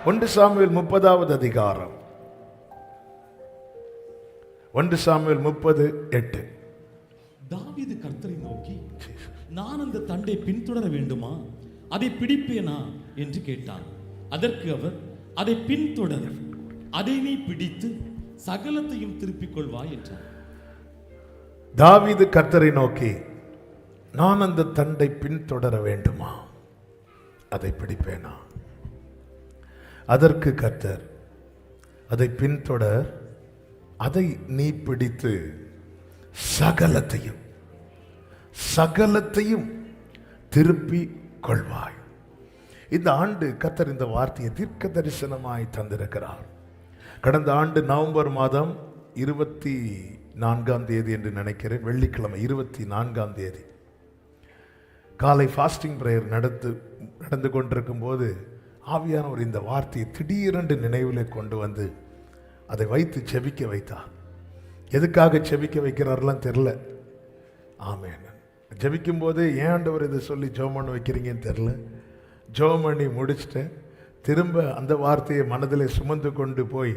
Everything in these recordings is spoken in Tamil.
1 சாமுவேல் 30வது அதிகாரம், 1 சாமுவேல் 30:8. தாவீது கர்த்தரை நோக்கி, நான் அந்த தண்டை பின்தொடர வேண்டுமா, அதை பிடிப்பேனா என்று கேட்டான். அதற்கு அவர், அதை பின்தொடர், அதை நீ பிடித்து சகலத்தையும் திருப்பிக் கொள்வாய் என்றார். தாவீது கர்த்தரை நோக்கி, நான் அந்த தண்டை பின்தொடர வேண்டுமா, அதை பிடிப்பேனா? அதற்கு கர்த்தர், அதை பின்தொடர், அதை நீ பிடித்து சகலத்தையும் திருப்பி கொள்வாய். இந்த ஆண்டு கர்த்தர் இந்த வார்த்தையை தீர்க்க தரிசனமாய் தந்திருக்கிறார். கடந்த ஆண்டு நவம்பர் மாதம் 24ஆம் தேதி என்று நினைக்கிறேன், வெள்ளிக்கிழமை 24ஆம் தேதி காலை ஃபாஸ்டிங் பிரேயர் நடந்து கொண்டிருக்கும் போது ஆவியானவர் இந்த வார்த்தையை திடீரென்று நினைவிலே கொண்டு வந்து அதை வைத்து செபிக்க வைத்தார். எதுக்காக செபிக்க வைக்கிறாரெல்லாம் தெரில. ஆமென். ஜெபிக்கும் போது ஏன் ஆண்டவர் இதை சொல்லி ஜெபம் பண்ண வைக்கிறீங்கன்னு தெரில. ஜெபம் பண்ணி முடிச்சுட்டேன். திரும்ப அந்த வார்த்தையை மனதில் சுமந்து கொண்டு போய்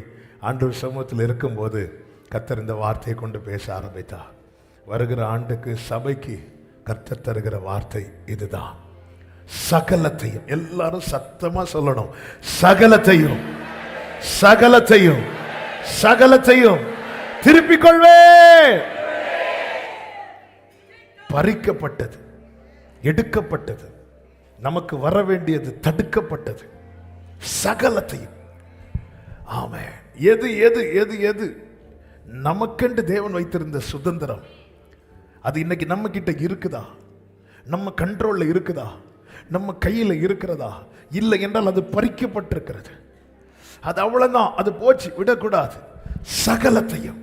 ஆண்டவர் சமூகத்தில் இருக்கும்போது கர்த்தர் இந்த வார்த்தையை கொண்டு பேச ஆரம்பித்தார். வருகிற ஆண்டுக்கு சபைக்கு கர்த்தர் தருகிற வார்த்தை இதுதான். சகலத்தையும், எல்லாரும் சத்தமா சொல்லணும், சகலத்தையும் சகலத்தையும் சகலத்தையும் திருப்பிக் கொள்வே. பறிக்கப்பட்டது, எடுக்கப்பட்டது, நமக்கு வர வேண்டியது தடுக்கப்பட்டது, சகலத்தையும். ஆமென். எது எது எது எது நமக்கென்று தேவன் வைத்திருந்த சுதந்திரம், அது இன்னைக்கு நம்ம கிட்ட இருக்குதா, நம்ம கண்ட்ரோல்ல இருக்குதா, நம்ம கையில் இருக்கிறதா? இல்லை என்றால் அது பறிக்கப்பட்டிருக்கிறது. அது அவ்வளவுதான், அது போச்சு, விடக்கூடாது. சகலத்தையும்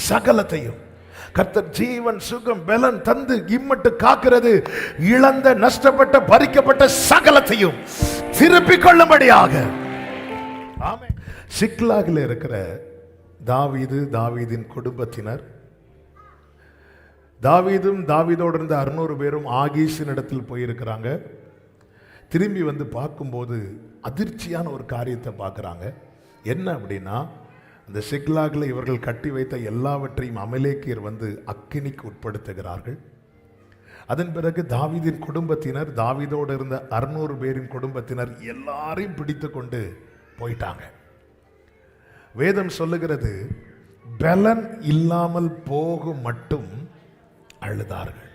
சகலத்தையும் கர்த்தர் ஜீவன் சுகம் பலன் தந்து இம்மட்டு காக்கிறது. இழந்த, நஷ்டப்பட்ட, பறிக்கப்பட்ட சகலத்தையும் திருப்பிக் கொள்ளும்படியாக. ஆமென். சிக்லாகில் இருக்கிற தாவீது, தாவீதின் குடும்பத்தினர், தாவீதும் தாவீதோடு இருந்த 600 பேரும் ஆகீசின் இடத்தில் போயிருக்கிறாங்க. திரும்பி வந்து பார்க்கும்போது அதிர்ச்சியான ஒரு காரியத்தை பார்க்குறாங்க. என்ன அப்படின்னா, அந்த சிக்லாகில் இவர்கள் கட்டி வைத்த எல்லாவற்றையும் அமலேக்கியர் வந்து அக்கினிக்கு உட்படுத்துகிறார்கள். அதன் பிறகு தாவீதின் குடும்பத்தினர், தாவீதோடு இருந்த 600 பேரின் குடும்பத்தினர் எல்லாரையும் பிடித்து கொண்டு போயிட்டாங்க. வேதம் சொல்லுகிறது, பலன் இல்லாமல் போக மட்டும் அழுதார்கள்,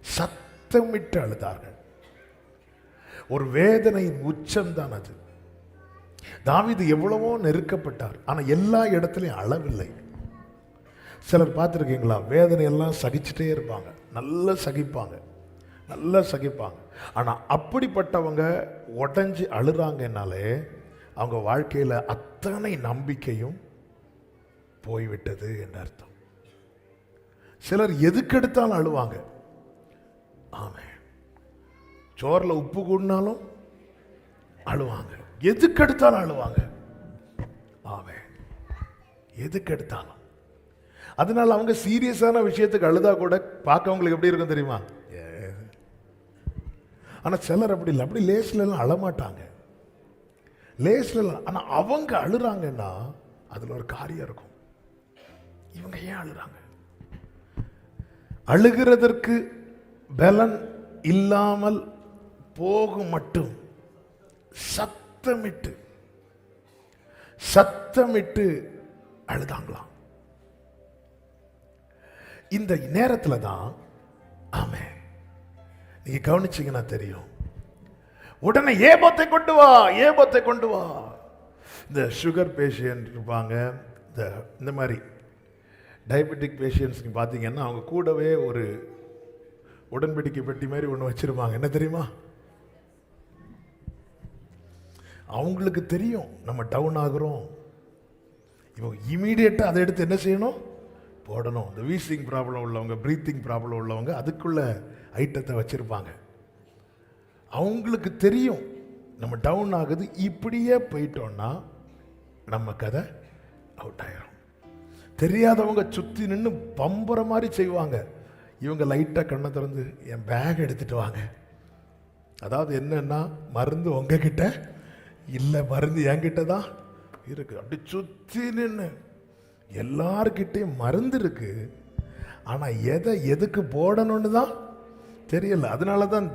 சத்தமிட்டு அழுதார்கள். ஒரு வேதனையின் உச்சம்தான் அது. தாவீது எவ்வளவோ நெருக்கப்பட்டார், ஆனா எல்லா இடத்துலையும் அளவில்லை. சிலர் பார்த்துருக்கீங்களா, வேதனை எல்லாம் சகிச்சுட்டே இருப்பாங்க, நல்லா சகிப்பாங்க, நல்லா சகிப்பாங்க. ஆனா அப்படிப்பட்டவங்க உடஞ்சி அழுறாங்கன்னாலே அவங்க வாழ்க்கையில அத்தனை நம்பிக்கையும் போய்விட்டது என்று அர்த்தம். சிலர் எதுக்கெடுத்தாலும் அழுவாங்க. ஆமென். சோறுல உப்பு கூடினாலும் அழுவாங்க, எதுக்கெடுத்தாலும் அழுவாங்க. ஆமென். எதுக்கெடுத்தாலும். அதனால அவங்க சீரியஸான விஷயத்துக்கு அழுதா கூட பார்க்கவங்களுக்கு எப்படி இருக்கும் தெரியுமா? ஆனா சிலர் அப்படி இல்லை, அப்படி லேஸ்ல எல்லாம் அழமாட்டாங்க, லேஸ்ல எல்லாம். ஆனா அவங்க அழுறாங்கன்னா அதுல ஒரு காரியம் இருக்கும். இவங்க ஏன் அழுறாங்க? அழுகிறதற்கு பலன் இல்லாமல் போகும் மட்டும் சத்தமிட்டு அழுதாங்களாம். இந்த நேரத்துல தான், ஆமென், நீங்க கவனிச்சீங்கன்னா தெரியும், உடனே ஏபோத்தை கொண்டு வா, ஏபோத்தை கொண்டு வா. இந்த சுகர் பேஷண்ட் இருப்பாங்க, இந்த மாதிரி டயபெட்டிக் பேஷண்ட்ஸ் பார்த்தீங்கன்னா அவங்க கூடவே ஒரு உடன்படிக்கை பெட்டி மாதிரி ஒன்று வச்சிருப்பாங்க. என்ன தெரியுமா? அவங்களுக்கு தெரியும் நம்ம டவுன் ஆகுறோம், இவங்க இமீடியட்டாக அதை எடுத்து என்ன செய்யணும், போடணும். இந்த வீசிங் ப்ராப்ளம் உள்ளவங்க, ப்ரீத்திங் ப்ராப்ளம் உள்ளவங்க அதுக்குள்ள ஐட்டத்தை வச்சிருப்பாங்க. அவங்களுக்கு தெரியும் நம்ம டவுன் ஆகுது, இப்படியே போயிட்டோம்னா நம்ம கதை அவுட் ஆயிரும். தெரியாதவங்க சுற்றி நின்று பம்புற மாதிரி செய்வாங்க. இவங்க லைட்டாக கண்ணை திறந்து என் பேக் எடுத்துட்டு வாங்க. அதாவது என்னன்னா, மருந்து உங்ககிட்ட இல்லை, மருந்து என்கிட்ட தான் இருக்கு. அப்படி சுத்தி நின்று எல்லார்கிட்டையும் மருந்து இருக்கு, ஆனா எதை எதுக்கு போடணும்னு தான் தெரியல. அதனால தான்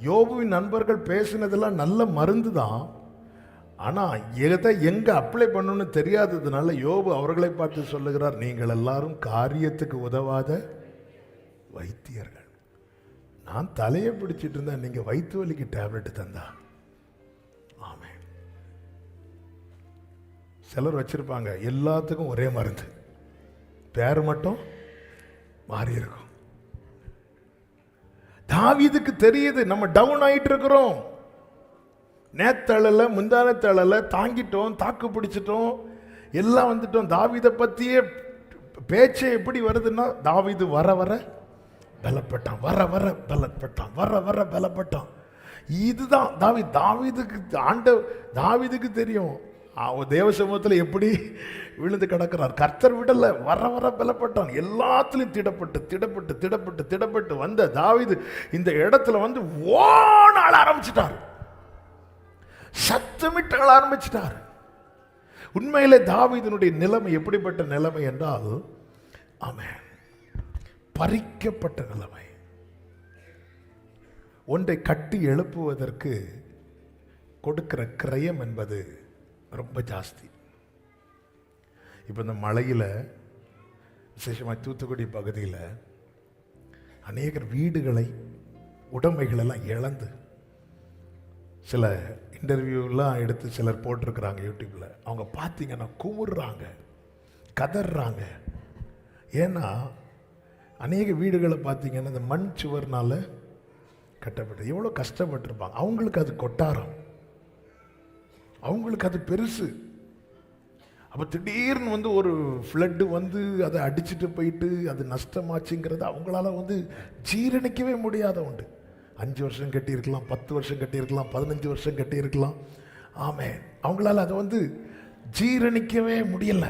யோபுவின் நண்பர்கள் பேசினதெல்லாம் நல்ல மருந்து தான், ஆனா எதை எங்க அப்ளை பண்ணணும்னு தெரியாததுனால யோபு அவர்களை பார்த்து சொல்லுகிறார், நீங்கள் எல்லாரும் காரியத்துக்கு உதவாத வைத்தியர்கள். நான் தலையை பிடிச்சிட்டு இருந்தேன், நீங்க வயிற்று வலிக்கு டேப்லெட் தந்தா. ஆமே. சிலர் வச்சிருப்பாங்க எல்லாத்துக்கும் ஒரே மருந்து, பேர் மட்டும் மாறி இருக்கும். தாவீதுக்கு தெரியுது நம்ம டவுன் ஆயிட்டு இருக்கிறோம், நேத்தளல முந்தானத்தளல தாங்கிட்டோம், தாக்கு பிடிச்சிட்டோம், எல்லாம் வந்துட்டோம். தாவீதை பத்தியே பேச்சே எப்படி வருதுன்னா, தாவீது வர வர பலப்பட்டான், வர வர பலப்பட்டான், வர வர பலப்பட்டான். இதுதான் தாவீதுக்கு தாவீதுக்கு தெரியும் தேவ சமூகத்தில் எப்படி விழுந்து கிடக்கிறார். கர்த்தர் விடல, வர வர பலப்பட்டான். எல்லாத்திலையும் திடப்பட்டு திடப்பட்டு திடப்பட்டு திடப்பட்டு வந்த தாவீது இந்த இடத்துல வந்து ஓன ஆள ஆரம்பிச்சிட்டார், சத்தமிட்டு ஆள ஆரம்பிச்சிட்டார். உண்மையிலே தாவீதினுடைய நிலைமை எப்படிப்பட்ட நிலைமை என்றால், ஆமென், பறிக்கப்பட்ட நிலைமை. ஒன்றை கட்டி எழுப்புவதற்கு கொடுக்கிற கிரயம் என்பது ரொம்ப ஜாஸ்தி. இப்போ இந்த மலையில், விசேஷமாக தூத்துக்குடி பகுதியில் அநேகர் வீடுகளை உடைமைகளெல்லாம் இழந்து, சில இன்டர்வியூலாம் எடுத்து சிலர் போட்டிருக்கிறாங்க யூடியூப்பில். அவங்க பார்த்தீங்கன்னா குமுறுறாங்க, கதறாங்க. ஏன்னா அநேக வீடுகளை பார்த்தீங்கன்னா இந்த மண் சுவர்னால கட்டப்பட்டு எவ்வளோ கஷ்டப்பட்டிருப்பாங்க. அவங்களுக்கு அது கொட்டாரம், அவங்களுக்கு அது பெருசு. அப்போ திடீர்னு வந்து ஒரு ஃப்ளட்டு வந்து அதை அடிச்சுட்டு போயிட்டு அது நஷ்டமாச்சுங்கிறது அவங்களால வந்து ஜீரணிக்கவே முடியாத உண்டு. 5 வருஷம் கட்டியிருக்கலாம், 10 வருஷம் கட்டியிருக்கலாம், 15 வருஷம் கட்டியிருக்கலாம். ஆமே, அவங்களால அதை வந்து ஜீரணிக்கவே முடியல.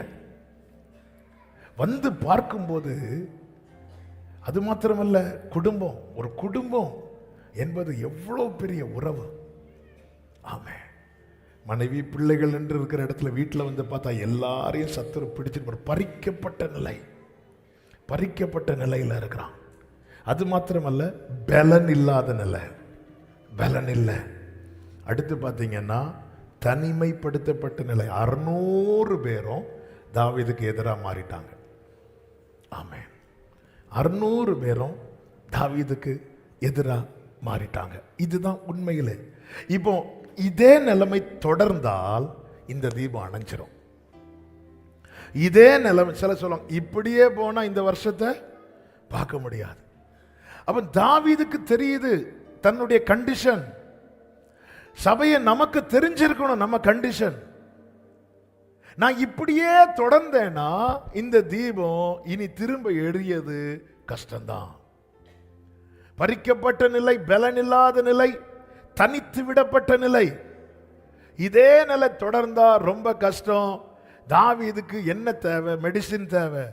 வந்து பார்க்கும்போது அது மாத்திரமல்ல, குடும்பம், ஒரு குடும்பம் என்பது எவ்வளோ பெரிய உறவு. ஆமே, மனைவி பிள்ளைகள் என்று இருக்கிற இடத்துல வீட்டில் வந்து பார்த்தா எல்லாரையும் சத்துரு பிடிச்சிட்டு பறிக்கப்பட்ட நிலை, பறிக்கப்பட்ட நிலையில் இருக்கிறான். அது மாத்திரமல்ல, பலன் இல்லாத நிலை, பலன் இல்லை. அடுத்து பார்த்தீங்கன்னா தனிமைப்படுத்தப்பட்ட நிலை. 600 பேரும் தாவீதுக்கு எதிராக மாறிட்டாங்க. ஆமே, 600 பேரும் தாவீதுக்கு எதிராக மாறிட்டாங்க. இதுதான் உண்மையிலே. இப்போ இதே நிலைமை தொடர்ந்தால் இந்த தீபம் அணைஞ்சிரும். இதே நிலைமை சில சொல்லுவாங்க, இப்படியே போனா இந்த வருஷத்தை பார்க்க முடியாது. அப்ப தாவீதுக்கு தெரியுது தன்னுடைய கண்டிஷன். சபையை நமக்கு தெரிஞ்சிருக்கணும் நம்ம கண்டிஷன். நான் இப்படியே தொடர்ந்தேன்னா இந்த தீபம் இனி திரும்ப எரியது கஷ்டம்தான். பறிக்கப்பட்ட நிலை, பலனில்லாத நிலை, தனித்து விடப்பட்ட நிலை, இதே நிலை தொடர்ந்தா ரொம்ப கஷ்டம். தாவீதுக்கு என்ன தேவை? மெடிசின் தேவை.